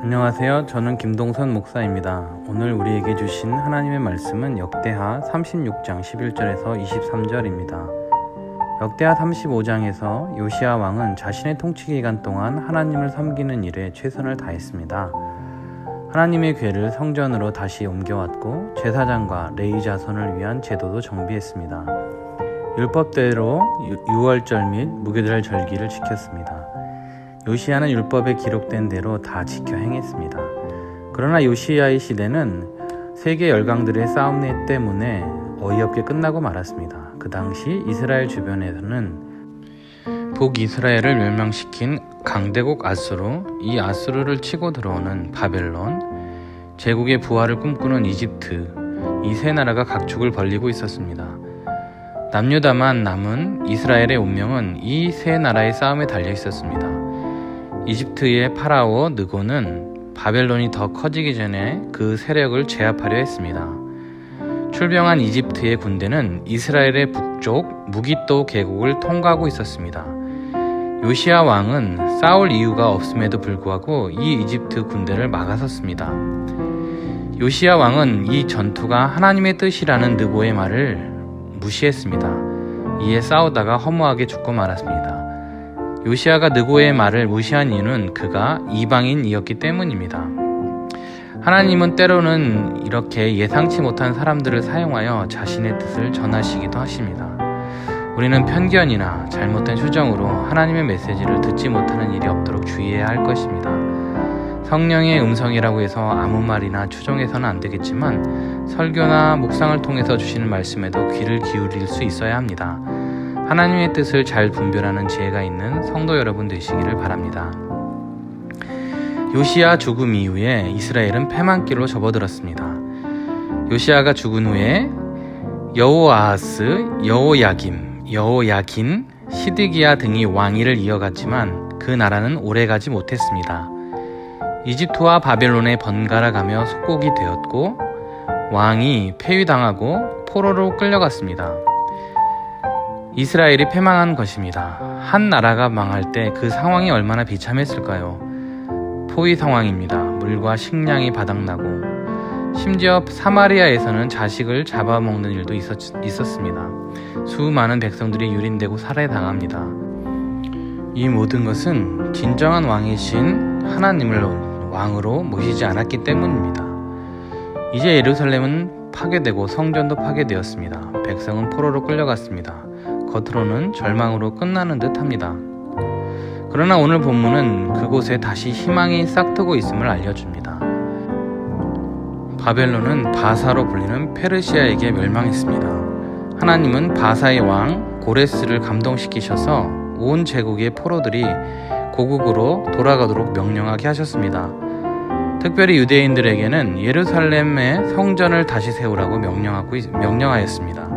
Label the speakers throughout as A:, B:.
A: 안녕하세요. 저는 김동선 목사입니다. 오늘 우리에게 주신 하나님의 말씀은 역대하 36장 11절에서 23절입니다. 역대하 35장에서 요시야 왕은 자신의 통치 기간 동안 하나님을 섬기는 일에 최선을 다했습니다. 하나님의 궤를 성전으로 다시 옮겨왔고 제사장과 레위 자손을 위한 제도도 정비했습니다. 율법대로 유월절 및 무교절 절기를 지켰습니다. 요시야는 율법에 기록된 대로 다 지켜 행했습니다. 그러나 요시야의 시대는 세계 열강들의 싸움 때문에 어이없게 끝나고 말았습니다. 그 당시 이스라엘 주변에서는 북이스라엘을 멸망시킨 강대국 아수르, 이 아수르를 치고 들어오는 바벨론, 제국의 부활을 꿈꾸는 이집트, 이 세 나라가 각축을 벌이고 있었습니다. 남유다만 남은 이스라엘의 운명은 이 세 나라의 싸움에 달려 있었습니다. 이집트의 파라오 느고는 바벨론이 더 커지기 전에 그 세력을 제압하려 했습니다. 출병한 이집트의 군대는 이스라엘의 북쪽 무기또 계곡을 통과하고 있었습니다. 요시야 왕은 싸울 이유가 없음에도 불구하고 이 이집트 군대를 막아섰습니다. 요시야 왕은 이 전투가 하나님의 뜻이라는 느고의 말을 무시했습니다. 이에 싸우다가 허무하게 죽고 말았습니다. 요시야가 느고의 말을 무시한 이유는 그가 이방인이었기 때문입니다. 하나님은 때로는 이렇게 예상치 못한 사람들을 사용하여 자신의 뜻을 전하시기도 하십니다. 우리는 편견이나 잘못된 추정으로 하나님의 메시지를 듣지 못하는 일이 없도록 주의해야 할 것입니다. 성령의 음성이라고 해서 아무 말이나 추정해서는 안 되겠지만 설교나 묵상을 통해서 주시는 말씀에도 귀를 기울일 수 있어야 합니다. 하나님의 뜻을 잘 분별하는 지혜가 있는 성도 여러분 되시기를 바랍니다. 요시야 죽음 이후에 이스라엘은 패망길로 접어들었습니다. 요시야가 죽은 후에 여호아하스, 여호야긴, 시드기야 등이 왕위를 이어갔지만 그 나라는 오래가지 못했습니다. 이집트와 바벨론에 번갈아가며 속국이 되었고 왕이 폐위당하고 포로로 끌려갔습니다. 이스라엘이 패망한 것입니다. 한 나라가 망할 때 그 상황이 얼마나 비참했을까요? 포위 상황입니다. 물과 식량이 바닥나고 심지어 사마리아에서는 자식을 잡아먹는 일도 있었습니다. 수많은 백성들이 유린되고 살해당합니다. 이 모든 것은 진정한 왕이신 하나님을 왕으로 모시지 않았기 때문입니다. 이제 예루살렘은 파괴되고 성전도 파괴되었습니다. 백성은 포로로 끌려갔습니다. 겉으로는 절망으로 끝나는 듯 합니다. 그러나 오늘 본문은 그곳에 다시 희망이 싹트고 있음을 알려줍니다. 바벨론은 바사로 불리는 페르시아에게 멸망했습니다. 하나님은 바사의 왕 고레스를 감동시키셔서 온 제국의 포로들이 고국으로 돌아가도록 명령하게 하셨습니다. 특별히 유대인들에게는 예루살렘의 성전을 다시 세우라고 명령하였습니다.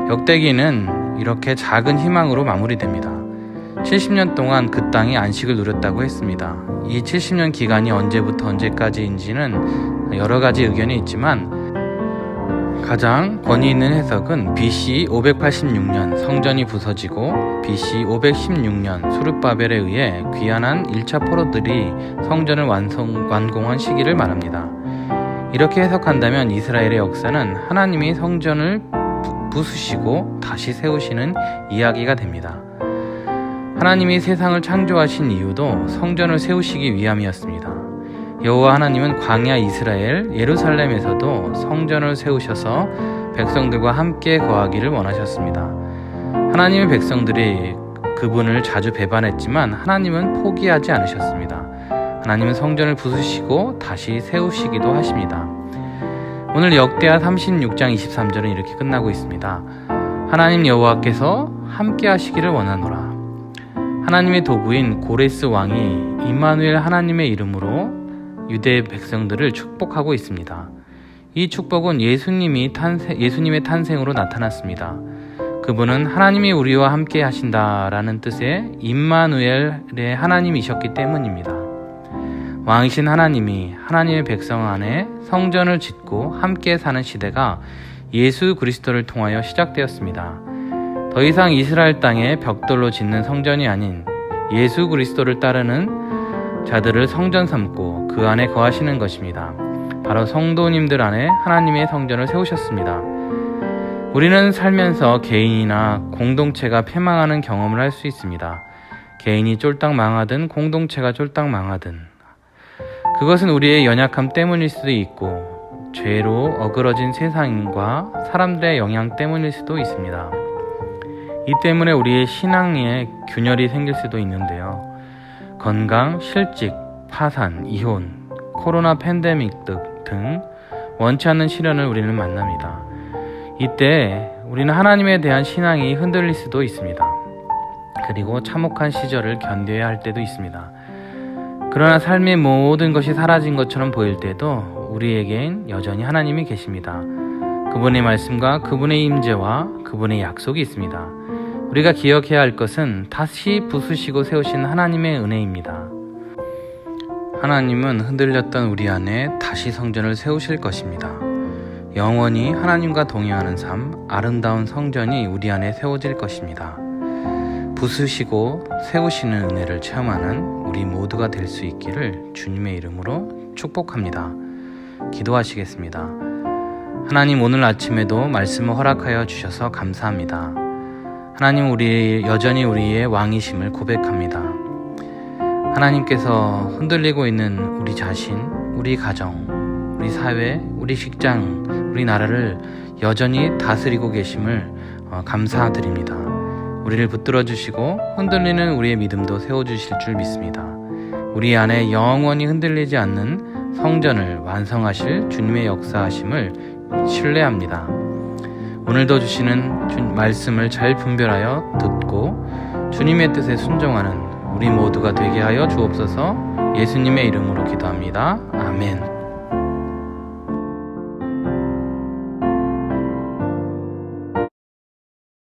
A: 역대기는 이렇게 작은 희망으로 마무리됩니다. 70년 동안 그 땅이 안식을 누렸다고 했습니다. 이 70년 기간이 언제부터 언제까지인지는 여러 가지 의견이 있지만 가장 권위 있는 해석은 BC 586년 성전이 부서지고 BC 516년 수르바벨에 의해 귀환한 1차 포로들이 성전을 완공한 시기를 말합니다. 이렇게 해석한다면 이스라엘의 역사는 하나님이 성전을 부수시고 다시 세우시는 이야기가 됩니다. 하나님이 세상을 창조하신 이유도 성전을 세우시기 위함이었습니다. 여호와 하나님은 광야 이스라엘 예루살렘에서도 성전을 세우셔서 백성들과 함께 거하기를 원하셨습니다. 하나님의 백성들이 그분을 자주 배반했지만 하나님은 포기하지 않으셨습니다. 하나님은 성전을 부수시고 다시 세우시기도 하십니다. 오늘 역대하 36장 23절은 이렇게 끝나고 있습니다. 하나님 여호와께서 함께 하시기를 원하노라. 하나님의 도구인 고레스 왕이 임마누엘 하나님의 이름으로 유대 백성들을 축복하고 있습니다. 이 축복은 예수님의 탄생으로 나타났습니다. 그분은 하나님이 우리와 함께 하신다라는 뜻의 임마누엘의 하나님이셨기 때문입니다. 왕이신 하나님이 하나님의 백성 안에 성전을 짓고 함께 사는 시대가 예수 그리스도를 통하여 시작되었습니다. 더 이상 이스라엘 땅에 벽돌로 짓는 성전이 아닌 예수 그리스도를 따르는 자들을 성전 삼고 그 안에 거하시는 것입니다. 바로 성도님들 안에 하나님의 성전을 세우셨습니다. 우리는 살면서 개인이나 공동체가 패망하는 경험을 할 수 있습니다. 개인이 쫄딱 망하든 공동체가 쫄딱 망하든 그것은 우리의 연약함 때문일 수도 있고 죄로 어그러진 세상과 사람들의 영향 때문일 수도 있습니다. 이 때문에 우리의 신앙에 균열이 생길 수도 있는데요. 건강, 실직, 파산, 이혼, 코로나 팬데믹 등 원치 않는 시련을 우리는 만납니다. 이때 우리는 하나님에 대한 신앙이 흔들릴 수도 있습니다. 그리고 참혹한 시절을 견뎌야 할 때도 있습니다. 그러나 삶의 모든 것이 사라진 것처럼 보일 때도 우리에겐 여전히 하나님이 계십니다. 그분의 말씀과 그분의 임재와 그분의 약속이 있습니다. 우리가 기억해야 할 것은 다시 부수시고 세우신 하나님의 은혜입니다. 하나님은 흔들렸던 우리 안에 다시 성전을 세우실 것입니다. 영원히 하나님과 동행하는 삶, 아름다운 성전이 우리 안에 세워질 것입니다. 부수시고 세우시는 은혜를 체험하는 우리 모두가 될 수 있기를 주님의 이름으로 축복합니다. 기도하시겠습니다. 하나님, 오늘 아침에도 말씀을 허락하여 주셔서 감사합니다. 하나님, 여전히 우리의 왕이심을 고백합니다. 하나님께서 흔들리고 있는 우리 자신, 우리 가정, 우리 사회, 우리 직장, 우리 나라를 여전히 다스리고 계심을 감사드립니다. 우리를 붙들어 주시고 흔들리는 우리의 믿음도 세워주실 줄 믿습니다. 우리 안에 영원히 흔들리지 않는 성전을 완성하실 주님의 역사하심을 신뢰합니다. 오늘도 주시는 말씀을 잘 분별하여 듣고 주님의 뜻에 순종하는 우리 모두가 되게 하여 주옵소서. 예수님의 이름으로 기도합니다. 아멘.